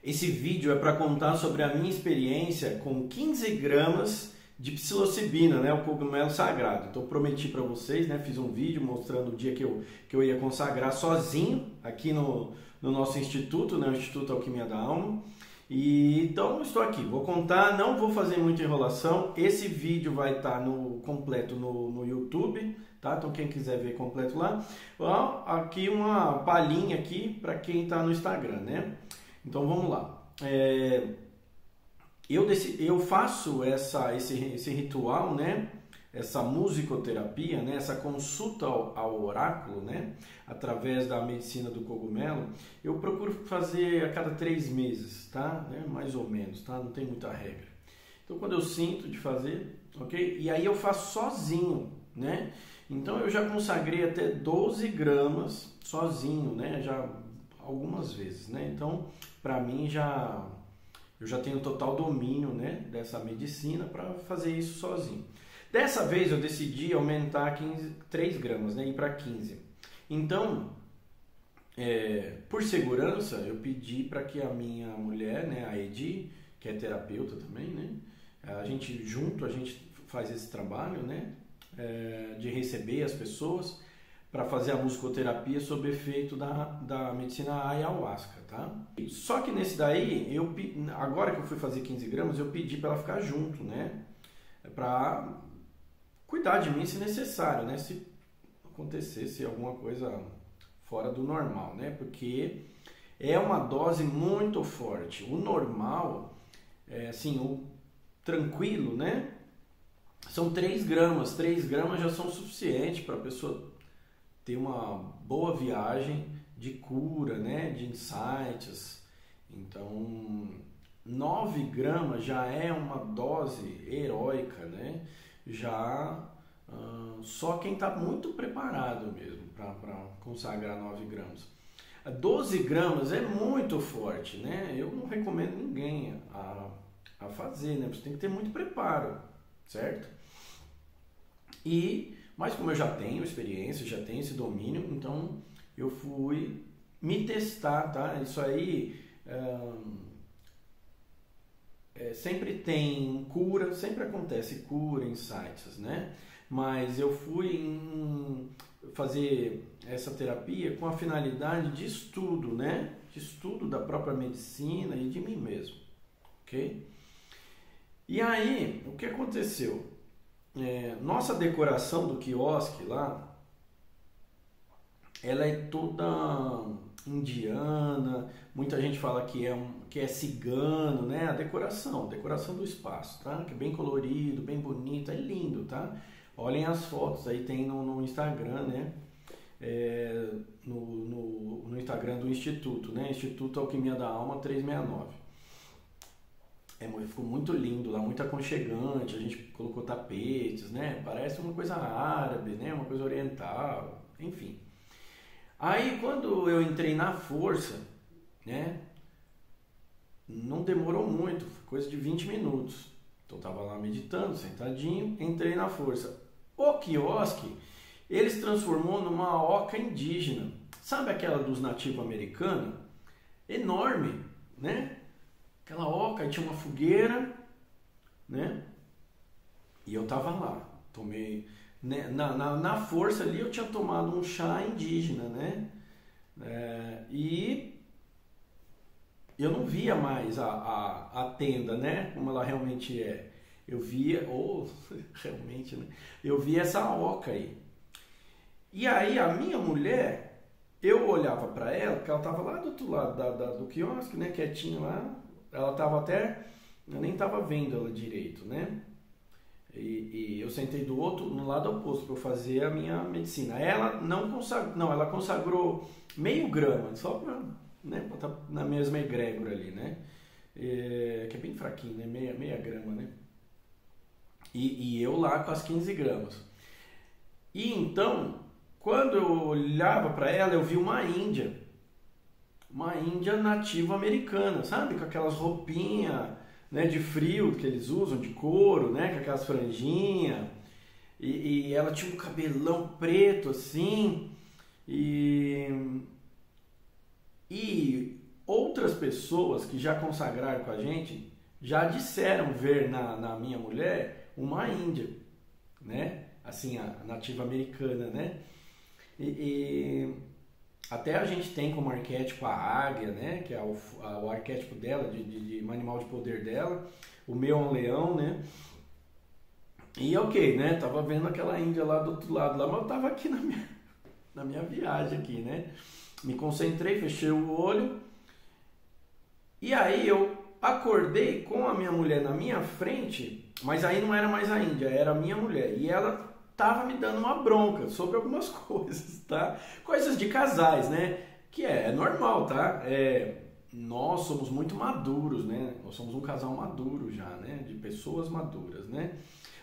Esse vídeo é para contar sobre a minha experiência com 15 gramas de psilocibina, né, o cogumelo sagrado. Então prometi para vocês, né, fiz um vídeo mostrando o dia que eu ia consagrar sozinho aqui no nosso instituto, né, o Instituto Alquimia da Alma. E então estou aqui, vou contar, não vou fazer muita enrolação. Esse vídeo vai estar completo no YouTube, tá? Então quem quiser ver completo lá. Ó, aqui uma palhinha aqui para quem está no Instagram, né? Então vamos lá. Eu faço esse ritual, né? Essa musicoterapia, né? Essa consulta ao oráculo, né? Através da medicina do cogumelo. Eu procuro fazer a cada 3 meses, tá? Mais ou menos, tá? Não tem muita regra. Então quando eu sinto de fazer, ok? E aí eu faço sozinho, né? Então eu já consagrei até 12 gramas sozinho, né? Já algumas vezes, né? Então para mim eu já tenho total domínio, né, dessa medicina para fazer isso sozinho. Dessa vez eu decidi aumentar 3 gramas, né, ir para 15. Então, por segurança, eu pedi para que a minha mulher, né, a Edi, que é terapeuta também, né, a gente faz esse trabalho, né, de receber as pessoas para fazer a musicoterapia sob efeito da medicina ayahuasca, tá? Só que nesse daí, agora que eu fui fazer 15 gramas, eu pedi para ela ficar junto, né? Para cuidar de mim se necessário, né? Se acontecesse alguma coisa fora do normal, né? Porque é uma dose muito forte. O normal, assim, o tranquilo, né? São 3 gramas. 3 gramas já são suficientes para a pessoa ter uma boa viagem de cura, né, de insights. Então, 9 gramas já é uma dose heróica, né? Já só quem está muito preparado mesmo para consagrar 9 gramas. 12 gramas é muito forte, né? Eu não recomendo ninguém a fazer, né? Você tem que ter muito preparo, certo? Mas como eu já tenho experiência, já tenho esse domínio, então eu fui me testar, tá? Isso aí sempre tem cura, sempre acontece cura, insights, né? Mas eu fui fazer essa terapia com a finalidade de estudo, né? De estudo da própria medicina e de mim mesmo, ok? E aí, o que aconteceu? Nossa decoração do quiosque lá, ela é toda indiana, muita gente fala que é cigano, né? A decoração do espaço, tá? Que é bem colorido, bem bonito, é lindo, tá? Olhem as fotos, aí tem no Instagram, né? No Instagram do Instituto, né? Instituto Alquimia da Alma 369. Ficou muito lindo lá, muito aconchegante, a gente colocou tapetes, né? Parece uma coisa árabe, né? Uma coisa oriental, enfim. Aí quando eu entrei na força, né? Não demorou muito, foi coisa de 20 minutos. Então eu tava lá meditando, sentadinho, entrei na força. O quiosque, ele se transformou numa oca indígena. Sabe aquela dos nativos americanos? Enorme, né? Aquela oca, aí tinha uma fogueira, né? E eu tava lá, tomei, né? Na força ali eu tinha tomado um chá indígena, né? E eu não via mais a tenda, né? Como ela realmente é. Eu via, realmente, né? Eu via essa oca aí. E aí a minha mulher, eu olhava para ela, porque ela tava lá do outro lado do quiosque, né? Quietinha lá. Ela estava eu nem estava vendo ela direito, né? E eu sentei no lado oposto para eu fazer a minha medicina. Ela ela consagrou meio grama, só para, né, botar na mesma egrégora ali, né? Que é bem fraquinho, né? Meia grama, né? E eu lá com as 15 gramas. E então, quando eu olhava para ela, eu vi uma índia nativa americana, sabe? Com aquelas roupinhas, né, de frio que eles usam, de couro, né, com aquelas franjinhas. E ela tinha um cabelão preto assim. E outras pessoas que já consagraram com a gente já disseram ver na minha mulher uma índia, né? Assim, a nativa americana, né? E até a gente tem como arquétipo a águia, né? Que é o arquétipo dela, de um animal de poder dela. O meu é um leão, né? E ok, né? Tava vendo aquela índia lá do outro lado, lá, mas eu tava aqui na minha viagem aqui, né? Me concentrei, fechei o olho. E aí eu acordei com a minha mulher na minha frente, mas aí não era mais a índia, era a minha mulher. E ela tava me dando uma bronca sobre algumas coisas, tá? Coisas de casais, né? Que é normal, tá? Nós somos muito maduros, né? Nós somos um casal maduro já, né? De pessoas maduras, né?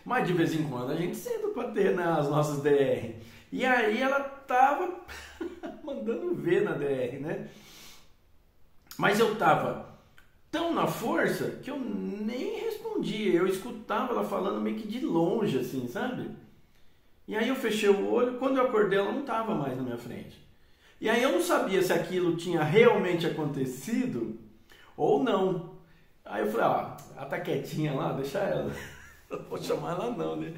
Mas de vez em quando a gente senta pra ter nas nossas DR. E aí ela tava mandando ver na DR, né? Mas eu tava tão na força que eu nem respondia. Eu escutava ela falando meio que de longe, assim, sabe? E aí eu fechei o olho, quando eu acordei ela não estava mais na minha frente. E aí eu não sabia se aquilo tinha realmente acontecido ou não. Aí eu falei, ela tá quietinha lá, deixa ela. Não vou chamar ela não, né?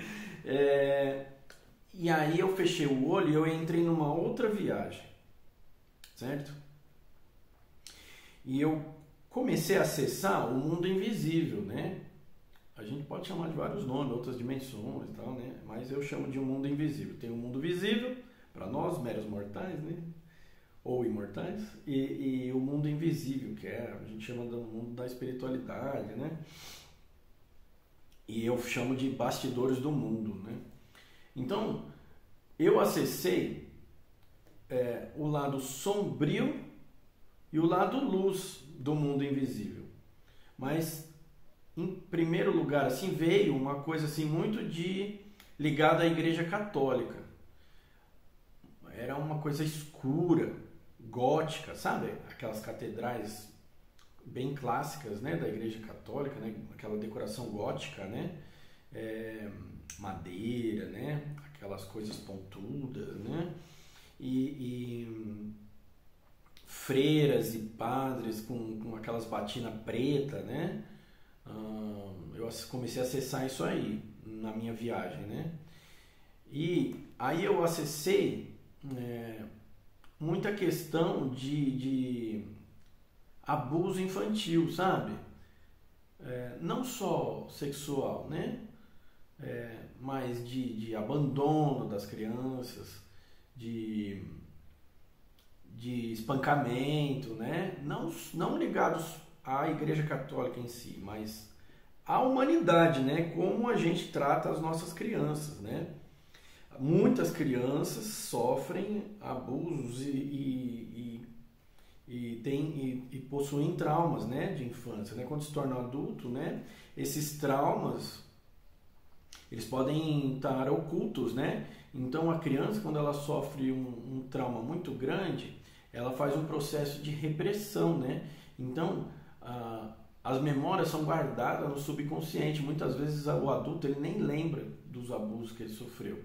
E aí eu fechei o olho e eu entrei numa outra viagem, certo? E eu comecei a acessar o mundo invisível, né? A gente pode chamar de vários nomes, outras dimensões e tal, né? Mas eu chamo de um mundo invisível. Tem o mundo visível, para nós, meros mortais, né? Ou imortais. E o mundo invisível, que a gente chama do mundo da espiritualidade, né? E eu chamo de bastidores do mundo, né? Então, eu acessei o lado sombrio e o lado luz do mundo invisível. Mas, em primeiro lugar, assim, veio uma coisa assim muito ligada à Igreja Católica. Era uma coisa escura, gótica, sabe? Aquelas catedrais bem clássicas, né, da Igreja Católica, né? Aquela decoração gótica, né? Madeira, né? Aquelas coisas pontudas, né? E freiras e padres com aquelas batinas preta, né? Eu comecei a acessar isso aí na minha viagem, né? E aí eu acessei muita questão de abuso infantil, sabe? Não só sexual, né? Mas de abandono das crianças, de espancamento, né? Não ligados à Igreja Católica em si, mas à humanidade, né? Como a gente trata as nossas crianças, né? Muitas crianças sofrem abusos e possuem traumas, né, de infância, né? Quando se tornam adulto, né? Esses traumas eles podem estar ocultos, né? Então a criança, quando ela sofre um trauma muito grande, ela faz um processo de repressão, né? Então as memórias são guardadas no subconsciente. Muitas vezes o adulto ele nem lembra dos abusos que ele sofreu,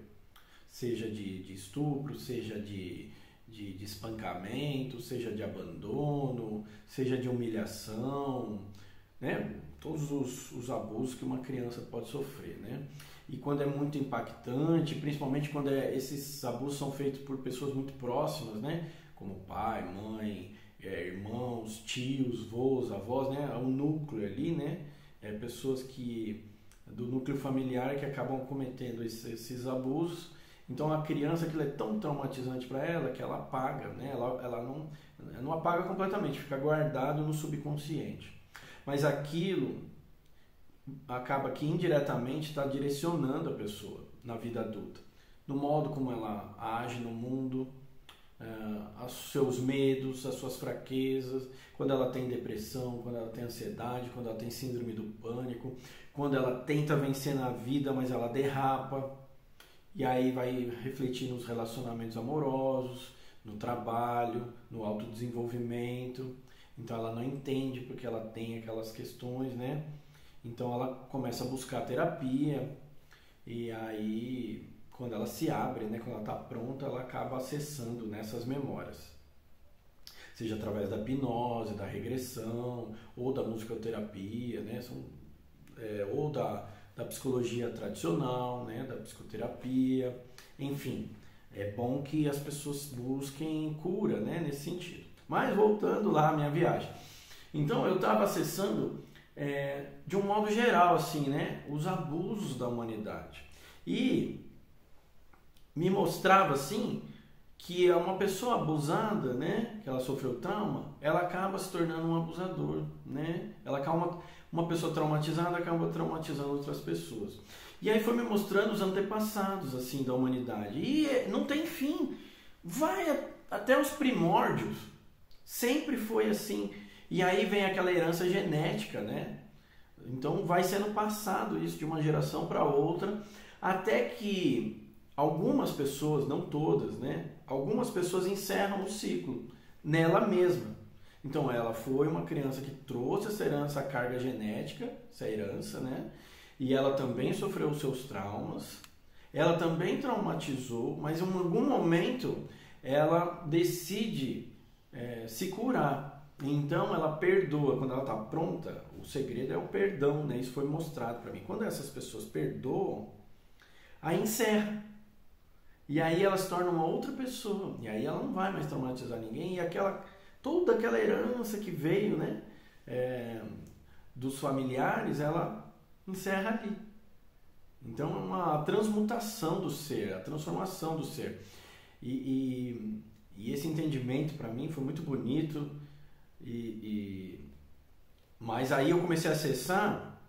seja de estupro, seja de espancamento, seja de abandono, seja de humilhação, né? Todos os abusos que uma criança pode sofrer, né? E quando é muito impactante, principalmente quando esses abusos são feitos por pessoas muito próximas, né? Como pai, mãe, irmãos, tios, vô, avós, né? O núcleo ali, né? Pessoas do núcleo familiar que acabam cometendo esses abusos. Então a criança, aquilo é tão traumatizante para ela que ela apaga, né? Ela não apaga completamente, fica guardado no subconsciente. Mas aquilo acaba que indiretamente está direcionando a pessoa na vida adulta, no modo como ela age no mundo, os seus medos, as suas fraquezas, quando ela tem depressão, quando ela tem ansiedade, quando ela tem síndrome do pânico, quando ela tenta vencer na vida, mas ela derrapa, e aí vai refletir nos relacionamentos amorosos, no trabalho, no autodesenvolvimento. Então ela não entende porque ela tem aquelas questões, né? Então ela começa a buscar terapia, e aí quando ela se abre, né, quando ela está pronta, ela acaba acessando nessas memórias. seja através da hipnose, da regressão, ou da musicoterapia, né? Ou da psicologia tradicional, né? Da psicoterapia, enfim. É bom que as pessoas busquem cura, né? Nesse sentido. Mas voltando lá à minha viagem. Então eu estava acessando, de um modo geral, assim, né? Os abusos da humanidade. E me mostrava, assim, que uma pessoa abusada, né, que ela sofreu trauma, ela acaba se tornando um abusador, né? Uma pessoa traumatizada acaba traumatizando outras pessoas. E aí foi me mostrando os antepassados, assim, da humanidade. E não tem fim. Vai até os primórdios. Sempre foi assim. E aí vem aquela herança genética, né? Então vai sendo passado isso de uma geração para outra, até que algumas pessoas, não todas, né? Algumas pessoas encerram o ciclo nela mesma. Então ela foi uma criança que trouxe essa herança, a carga genética, essa herança, né? E ela também sofreu os seus traumas, ela também traumatizou, mas em algum momento ela decide se curar. Então ela perdoa, quando ela está pronta, o segredo é o perdão, né? Isso foi mostrado para mim. Quando essas pessoas perdoam, aí encerra. E aí ela se torna uma outra pessoa. E aí ela não vai mais traumatizar ninguém. E toda aquela herança que veio, né, dos familiares, ela encerra ali. Então é uma transmutação do ser, a transformação do ser. E esse entendimento para mim foi muito bonito. Mas aí eu comecei a acessar,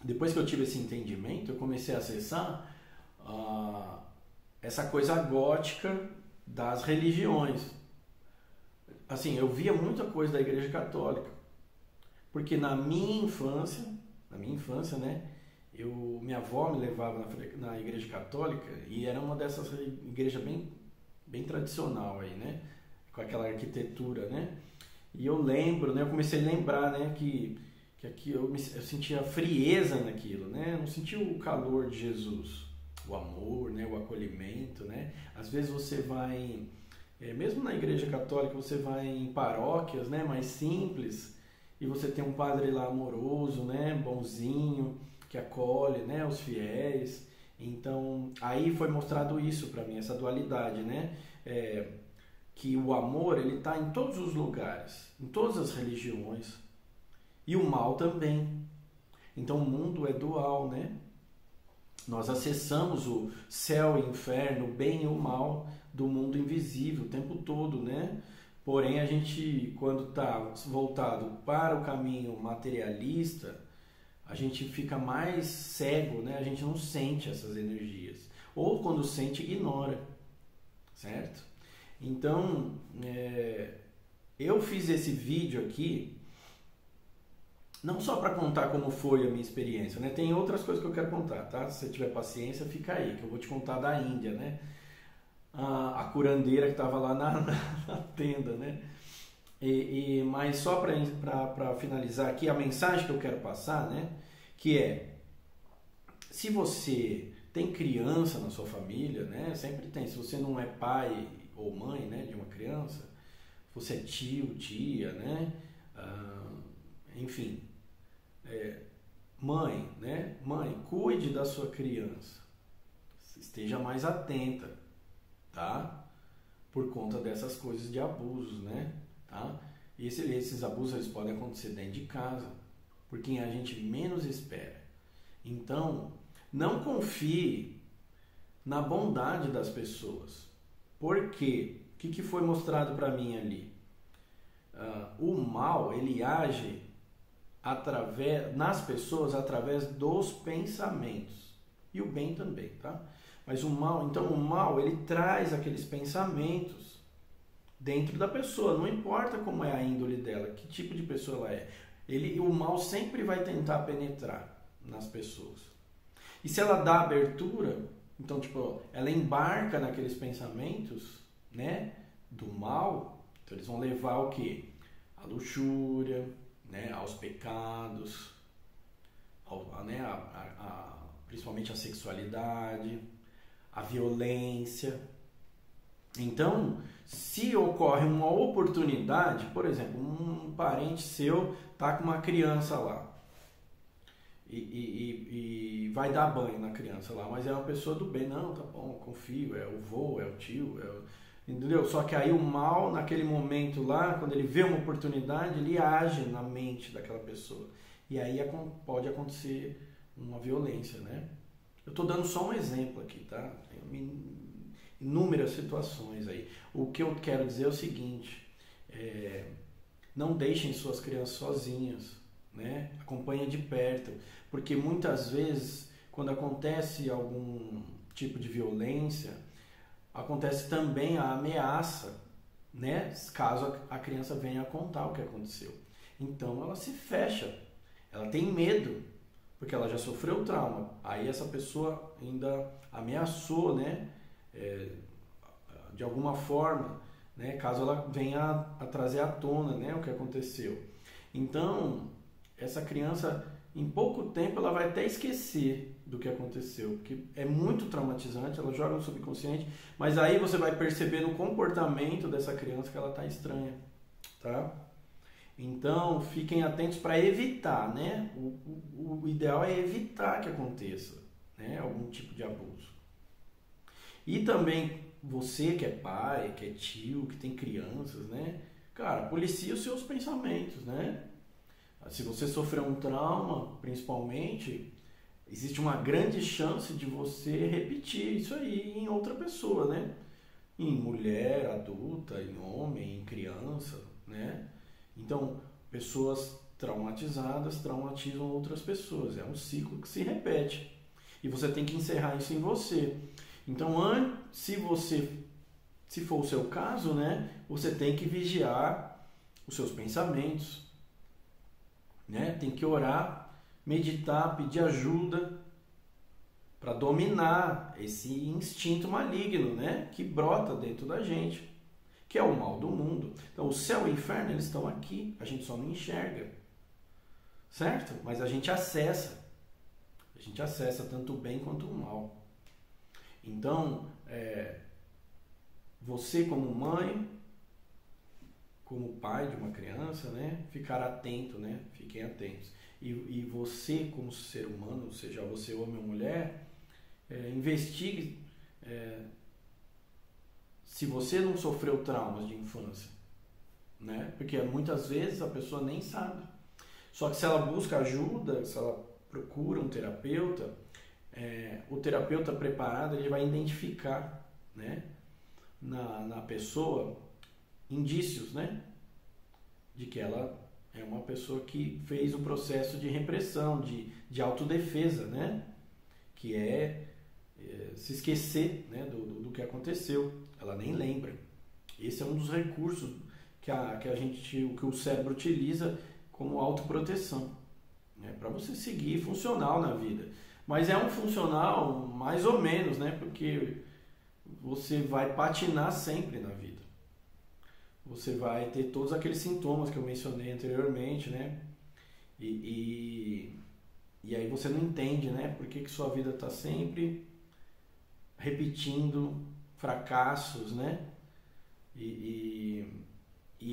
depois que eu tive esse entendimento, eu comecei a acessar essa coisa gótica das religiões. Assim, eu via muita coisa da Igreja Católica, porque na minha infância, né, minha avó me levava na Igreja Católica, e era uma dessas igrejas bem tradicional aí, né, com aquela arquitetura, né. E eu lembro, né, eu comecei a lembrar, né, que aqui eu sentia frieza naquilo, né, eu não sentia o calor de Jesus, o amor, né, o acolhimento, né. Às vezes você vai, mesmo na Igreja Católica, você vai em paróquias, né, mais simples, e você tem um padre lá amoroso, né, bonzinho, que acolhe, né, os fiéis. Então aí foi mostrado isso para mim, essa dualidade, né, que o amor ele está em todos os lugares, em todas as religiões, e o mal também. Então o mundo é dual, né? Nós acessamos o céu e o inferno, o bem e o mal do mundo invisível o tempo todo, né? Porém a gente, quando está voltado para o caminho materialista, a gente fica mais cego, né? A gente não sente essas energias, ou quando sente, ignora, certo? Então, eu fiz esse vídeo aqui não só para contar como foi a minha experiência, né? Tem outras coisas que eu quero contar, tá? Se você tiver paciência, fica aí, que eu vou te contar da Índia, né? A curandeira que estava lá na tenda, né? Mas só para finalizar aqui, a mensagem que eu quero passar, né? Que se você tem criança na sua família, né? Sempre tem. Se você não é pai ou mãe, né, de uma criança, você é tio, tia, né, enfim, mãe, né, cuide da sua criança, esteja mais atenta, tá, por conta dessas coisas de abusos, né, tá, esses abusos eles podem acontecer dentro de casa, por quem a gente menos espera. Então, não confie na bondade das pessoas. Por quê? O que foi mostrado para mim ali? O mal, ele age nas pessoas através dos pensamentos. E o bem também, tá? Mas o mal, ele traz aqueles pensamentos dentro da pessoa. Não importa como é a índole dela, que tipo de pessoa ela é. O mal sempre vai tentar penetrar nas pessoas. E se ela dá abertura, então, ela embarca naqueles pensamentos, né, do mal, então eles vão levar o quê? A luxúria, né, aos pecados, principalmente a sexualidade, a violência, Então, se ocorre uma oportunidade, por exemplo, um parente seu tá com uma criança lá e vai dar banho na criança lá, mas é uma pessoa do bem, não, tá bom, confio, é o vô, é o tio, entendeu? Só que aí o mal, naquele momento lá, quando ele vê uma oportunidade, ele age na mente daquela pessoa. E aí pode acontecer uma violência, né? Eu tô dando só um exemplo aqui, tá? Tem inúmeras situações aí. O que eu quero dizer é o seguinte, não deixem suas crianças sozinhas, né? Acompanhem de perto, porque muitas vezes, quando acontece algum tipo de violência, acontece também a ameaça, né? Caso a criança venha a contar o que aconteceu. Então ela se fecha, ela tem medo, porque ela já sofreu trauma. Aí essa pessoa ainda ameaçou, né? De alguma forma, né? Caso ela venha a trazer à tona, né? O que aconteceu. Então, essa criança, em pouco tempo, ela vai até esquecer do que aconteceu, porque é muito traumatizante, ela joga no subconsciente, mas aí você vai perceber no comportamento dessa criança que ela está estranha, tá? Então, fiquem atentos para evitar, né? O ideal é evitar que aconteça, né? Algum tipo de abuso. E também você que é pai, que é tio, que tem crianças, né? Cara, policia os seus pensamentos, né? Se você sofreu um trauma, principalmente, existe uma grande chance de você repetir isso aí em outra pessoa, né? Em mulher, adulta, em homem, em criança, né? Então, pessoas traumatizadas traumatizam outras pessoas. É um ciclo que se repete. E você tem que encerrar isso em você. Então, se for o seu caso, né? Você tem que vigiar os seus pensamentos, né? Tem que orar, meditar, pedir ajuda para dominar esse instinto maligno, né? Que brota dentro da gente, que é o mal do mundo. Então, o céu e o inferno, eles estão aqui, a gente só não enxerga, certo? Mas a gente acessa tanto o bem quanto o mal. Então, você como mãe, como pai de uma criança, né, ficar atento, né, fiquem atentos. E você como ser humano, seja você homem ou mulher, investigue se você não sofreu traumas de infância, né, porque muitas vezes a pessoa nem sabe. Só que se ela busca ajuda, se ela procura um terapeuta, o terapeuta preparado, ele vai identificar, né, na pessoa indícios, né, de que ela é uma pessoa que fez o processo de repressão, de autodefesa, né, que se esquecer, né, do que aconteceu. Ela nem lembra. Esse é um dos recursos que o cérebro utiliza como autoproteção, né, para você seguir funcional na vida. Mas é um funcional mais ou menos, né, porque você vai patinar sempre na vida. Você vai ter todos aqueles sintomas que eu mencionei anteriormente, né? E aí você não entende, né? Por que sua vida está sempre repetindo fracassos, né? E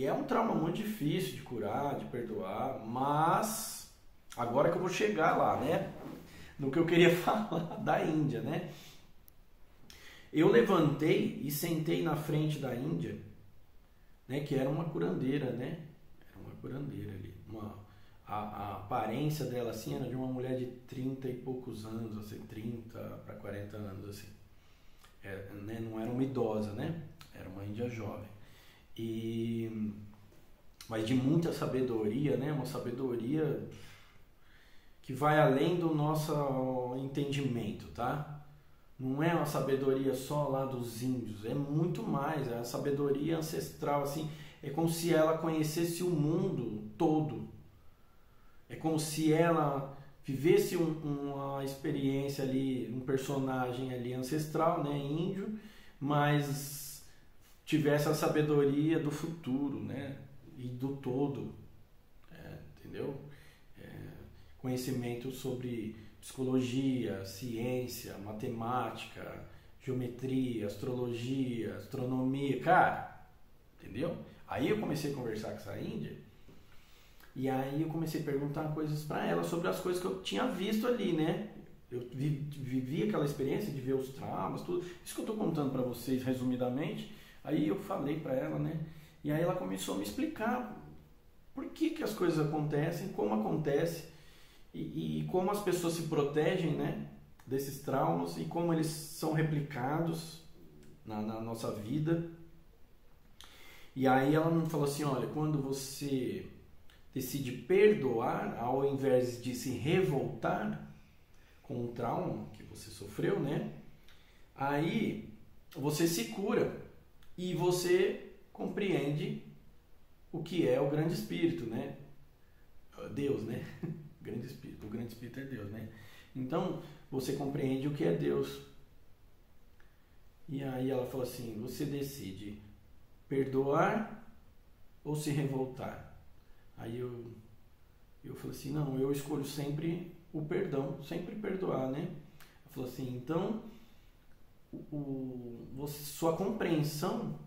é um trauma muito difícil de curar, de perdoar, mas agora que eu vou chegar lá, né? No que eu queria falar da Índia, né? Eu levantei e sentei na frente da Índia, né, que era uma curandeira, né? Era uma curandeira ali. A aparência dela assim era de uma mulher de 30 e poucos anos, assim, 30 para 40 anos, assim. Né? Não era uma idosa, né? Era uma índia jovem. Mas de muita sabedoria, né? Uma sabedoria que vai além do nosso entendimento, tá? Não é uma sabedoria só lá dos índios, é muito mais, é a sabedoria ancestral, assim, é como se ela conhecesse o mundo todo. É como se ela vivesse uma experiência ali, um personagem ali ancestral, né, índio, mas tivesse a sabedoria do futuro, né, e do todo, entendeu? Conhecimento sobre psicologia, ciência, matemática, geometria, astrologia, astronomia, cara, entendeu? Aí eu comecei a conversar com essa índia, e aí eu comecei a perguntar coisas para ela sobre as coisas que eu tinha visto ali, né? Eu vivi aquela experiência de ver os traumas, tudo. Isso que eu estou contando para vocês resumidamente. Aí eu falei para ela, né? E aí ela começou a me explicar por que as coisas acontecem, como acontece e como as pessoas se protegem, né? Desses traumas e como eles são replicados na nossa vida. E aí ela me falou assim, olha, quando você decide perdoar, ao invés de se revoltar com o trauma que você sofreu, né? Aí você se cura e você compreende o que é o grande espírito, né? Deus, né? O grande espírito é Deus, né? Então, você compreende o que é Deus. E aí ela falou assim, você decide perdoar ou se revoltar? Aí eu falei assim, não, eu escolho sempre o perdão, sempre perdoar, né? Ela falou assim, então, sua compreensão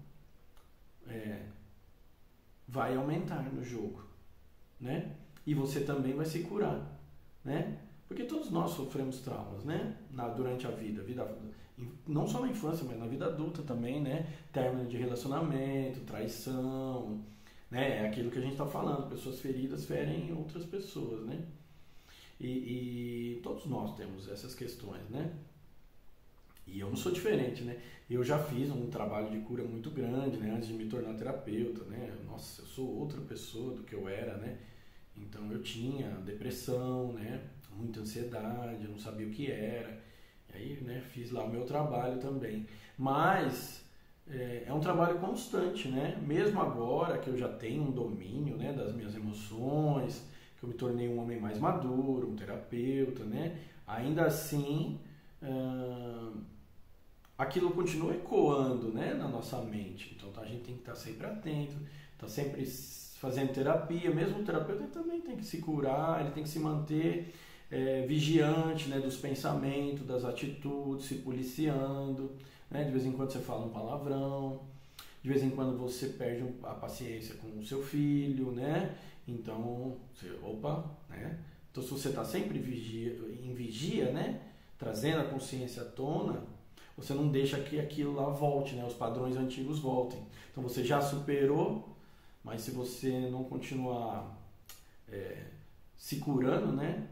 vai aumentar no jogo, né? E você também vai se curar, né? Porque todos nós sofremos traumas, né? Durante a vida, não só na infância, mas na vida adulta também, né? Término de relacionamento, traição, né? É aquilo que a gente está falando, pessoas feridas ferem outras pessoas, né? E todos nós temos essas questões, né? E eu não sou diferente, né? Eu já fiz um trabalho de cura muito grande, né? Antes de me tornar terapeuta, né? Nossa, eu sou outra pessoa do que eu era, né? Então eu tinha depressão, né? Muita ansiedade, eu não sabia o que era. E aí, né? Fiz lá o meu trabalho também. Mas é um trabalho constante, né? Mesmo agora que eu já tenho um domínio, né? Das minhas emoções, que eu me tornei um homem mais maduro, um terapeuta, né? Ainda assim, aquilo continua ecoando, né? Na nossa mente. Então a gente tem que estar sempre atento, estar sempre fazendo terapia. Mesmo o terapeuta também tem que se curar, ele tem que se manter vigiante, né? Dos pensamentos, das atitudes, se policiando, né? De vez em quando você fala um palavrão, de vez em quando você perde a paciência com o seu filho, né? Então, né? Então se você está sempre em vigia, né? Trazendo a consciência à tona, você não deixa que aquilo lá volte, né? Os padrões antigos voltem. Então você já superou, mas se você não continuar se curando, né?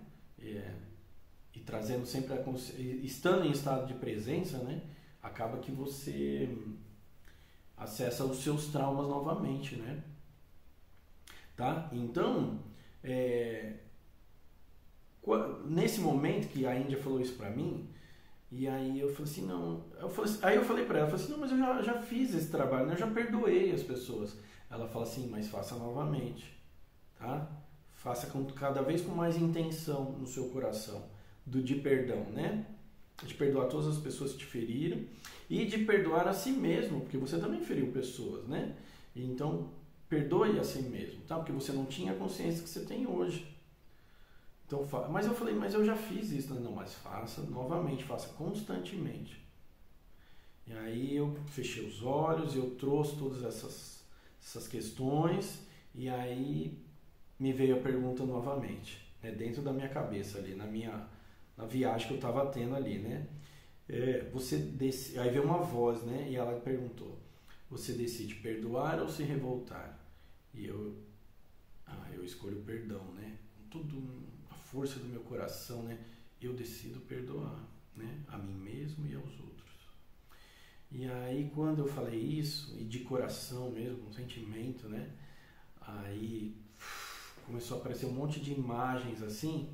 E trazendo sempre a consciência, estando em estado de presença, né? Acaba que você acessa os seus traumas novamente, né? Tá? Então, nesse momento que a Índia falou isso pra mim, e aí eu falei assim, não, aí eu falei pra ela, não, mas eu já fiz esse trabalho, né? Eu já perdoei as pessoas. Ela fala assim, mas faça novamente, tá? Faça cada vez com mais intenção no seu coração, de perdão, né? De perdoar todas as pessoas que te feriram e de perdoar a si mesmo, porque você também feriu pessoas, né? Então, perdoe a si mesmo, tá? Porque você não tinha a consciência que você tem hoje. Então, mas eu falei, mas eu já fiz isso. Não, mas faça novamente, faça constantemente. E aí eu fechei os olhos, eu trouxe todas essas questões e aí me veio a pergunta novamente, né? Dentro da minha cabeça ali, na viagem que eu estava tendo ali, né? Aí veio uma voz, né? E ela perguntou, você decide perdoar ou se revoltar? E eu escolho o perdão, né? Tudo, a força do meu coração, né? Eu decido perdoar, né? A mim mesmo e aos outros. E aí quando eu falei isso, e de coração mesmo, um sentimento, né? Aí começou a aparecer um monte de imagens assim,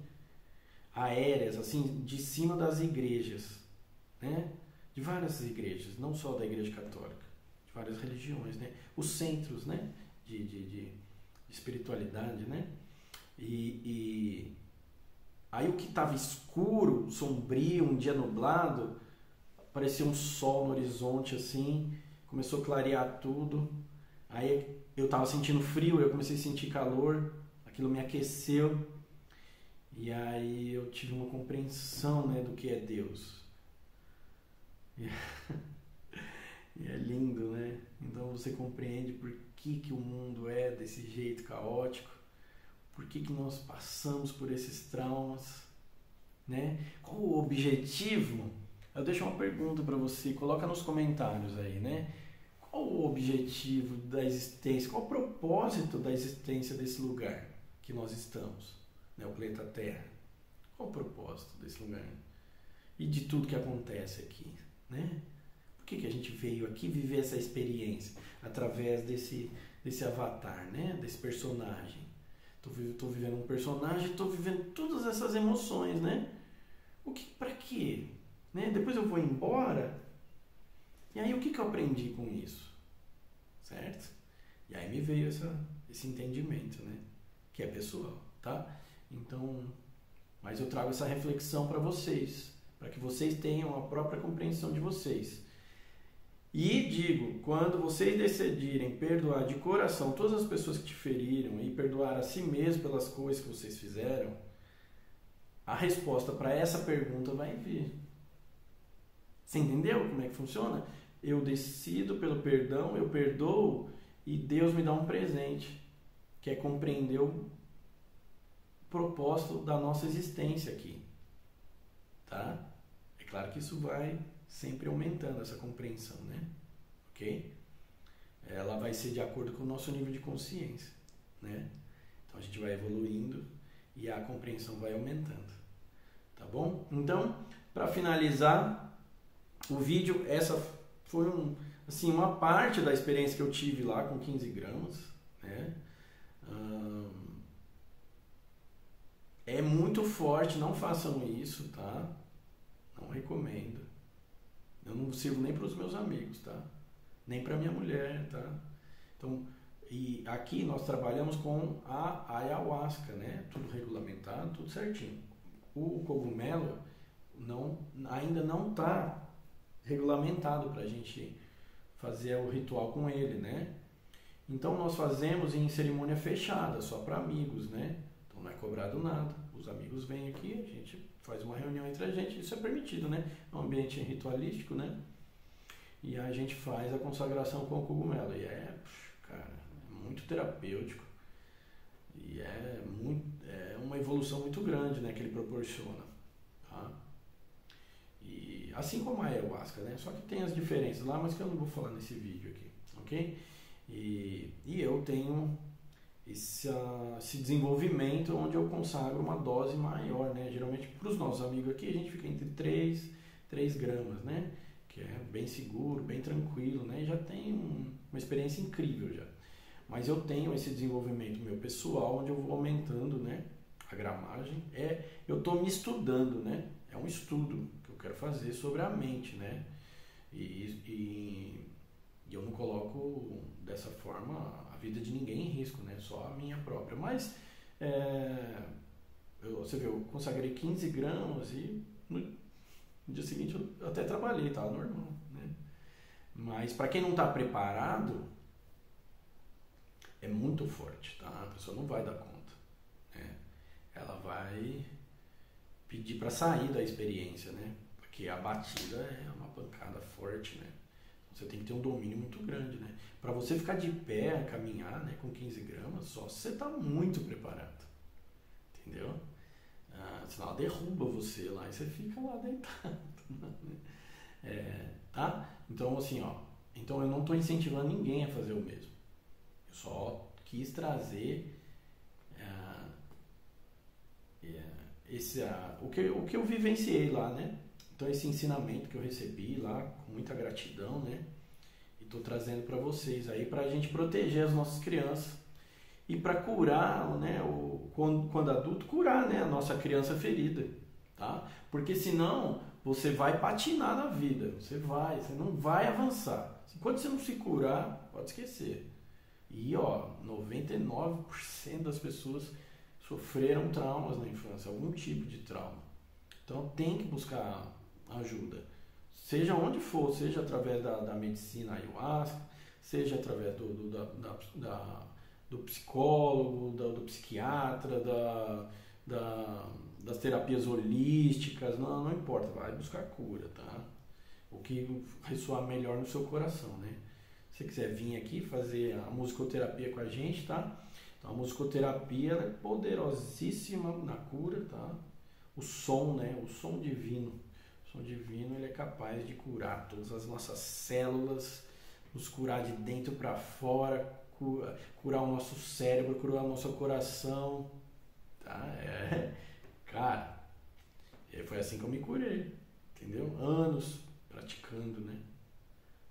aéreas, assim, de cima das igrejas, né? De várias igrejas, não só da Igreja Católica, de várias religiões, né? Os centros, né? De espiritualidade, né? E aí o que estava escuro, sombrio, um dia nublado, aparecia um sol no horizonte assim, começou a clarear tudo. Aí eu estava sentindo frio, eu comecei a sentir calor, aquilo me aqueceu. E aí eu tive uma compreensão, né, do que é Deus. E, e é lindo, né? Então você compreende por que o mundo é desse jeito caótico, por que nós passamos por esses traumas, né? Qual o objetivo? Eu deixo uma pergunta para você, coloca nos comentários aí, né? Qual o objetivo da existência, qual o propósito da existência desse lugar que nós estamos, né? O planeta Terra. Qual o propósito desse lugar? E de tudo que acontece aqui, né? Por que a gente veio aqui viver essa experiência através desse avatar, né? Desse personagem. Tô vivendo um personagem, tô vivendo todas essas emoções, né? Pra quê? Né? Depois eu vou embora. E aí o que eu aprendi com isso? Certo? E aí me veio esse entendimento, né? Que é pessoal, tá? Então, mas eu trago essa reflexão para vocês, para que vocês tenham a própria compreensão de vocês. E digo, quando vocês decidirem perdoar de coração todas as pessoas que te feriram e perdoar a si mesmo pelas coisas que vocês fizeram, a resposta para essa pergunta vai vir. Você entendeu como é que funciona? Eu decido pelo perdão, eu perdoo e Deus me dá um presente, que é compreender o propósito da nossa existência aqui. Tá? É claro que isso vai sempre aumentando essa compreensão, né? Ok? Ela vai ser de acordo com o nosso nível de consciência, né? Então a gente vai evoluindo e a compreensão vai aumentando, tá bom? Então, para finalizar o vídeo, essa foi uma parte da experiência que eu tive lá com 15 gramas, né? É muito forte, não façam isso, tá? Não recomendo. Eu não sirvo nem para os meus amigos, tá? Nem para minha mulher, tá? Então, e aqui nós trabalhamos com a ayahuasca, né? Tudo regulamentado, tudo certinho. O cogumelo ainda não está regulamentado para a gente fazer o ritual com ele, né? Então nós fazemos em cerimônia fechada, só para amigos, né? Então não é cobrado nada. Os amigos vêm aqui, a gente faz uma reunião entre a gente, isso é permitido, né? É um ambiente ritualístico, né? E a gente faz a consagração com o cogumelo. E cara, é muito terapêutico. E é uma evolução muito grande, né, que ele proporciona. Tá? E assim como a ayahuasca, né? Só que tem as diferenças lá, mas que eu não vou falar nesse vídeo aqui, ok? E eu tenho esse desenvolvimento onde eu consagro uma dose maior, né? Geralmente para os nossos amigos aqui a gente fica entre 3 gramas, né? Que é bem seguro, bem tranquilo, né? E já tem uma experiência incrível já. Mas eu tenho esse desenvolvimento meu pessoal onde eu vou aumentando, né? A gramagem. Eu estou me estudando, né? É um estudo que eu quero fazer sobre a mente, né? E eu não coloco dessa forma a vida de ninguém em risco, né? Só a minha própria. Mas, você vê, eu consagrei 15 gramas e no dia seguinte eu até trabalhei, tá normal, né? Mas para quem não está preparado, é muito forte, tá? A pessoa não vai dar conta, né? Ela vai pedir para sair da experiência, né? Porque a batida é uma pancada forte, né? Você tem que ter um domínio muito grande, né? Para você ficar de pé, caminhar, né, com 15 gramas, só se você está muito preparado, entendeu? Senão ela derruba você lá e você fica lá deitado, né? Tá? Então, assim, então eu não estou incentivando ninguém a fazer o mesmo. Eu só quis trazer o que eu vivenciei lá, né? Então esse ensinamento que eu recebi lá, com muita gratidão, né? E estou trazendo para vocês aí, para a gente proteger as nossas crianças e para curar, né? Quando adulto, curar, né? A nossa criança ferida, tá? Porque senão você vai patinar na vida, você não vai avançar. Enquanto você não se curar, pode esquecer. E 99% das pessoas sofreram traumas na infância, algum tipo de trauma. Então tem que buscar ajuda, seja onde for, seja através da medicina ayahuasca, seja através do psicólogo, do psiquiatra, das terapias holísticas, não importa, vai buscar cura, tá? o que ressoar melhor no seu coração, né? Se você quiser vir aqui fazer a musicoterapia com a gente, tá? Então, a musicoterapia ela é poderosíssima na cura, tá? O som, né? O som divino. O som divino ele é capaz de curar todas as nossas células, nos curar de dentro para fora, curar o nosso cérebro, curar o nosso coração, tá? Cara, foi assim que eu me curei, entendeu? Anos praticando, né?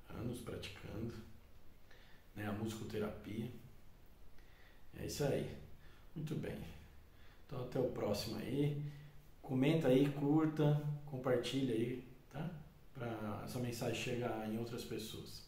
Anos praticando, né? A musicoterapia. É isso aí. Muito bem. Então até o próximo aí. Comenta aí, curta, compartilha aí, tá? Para essa mensagem chegar em outras pessoas.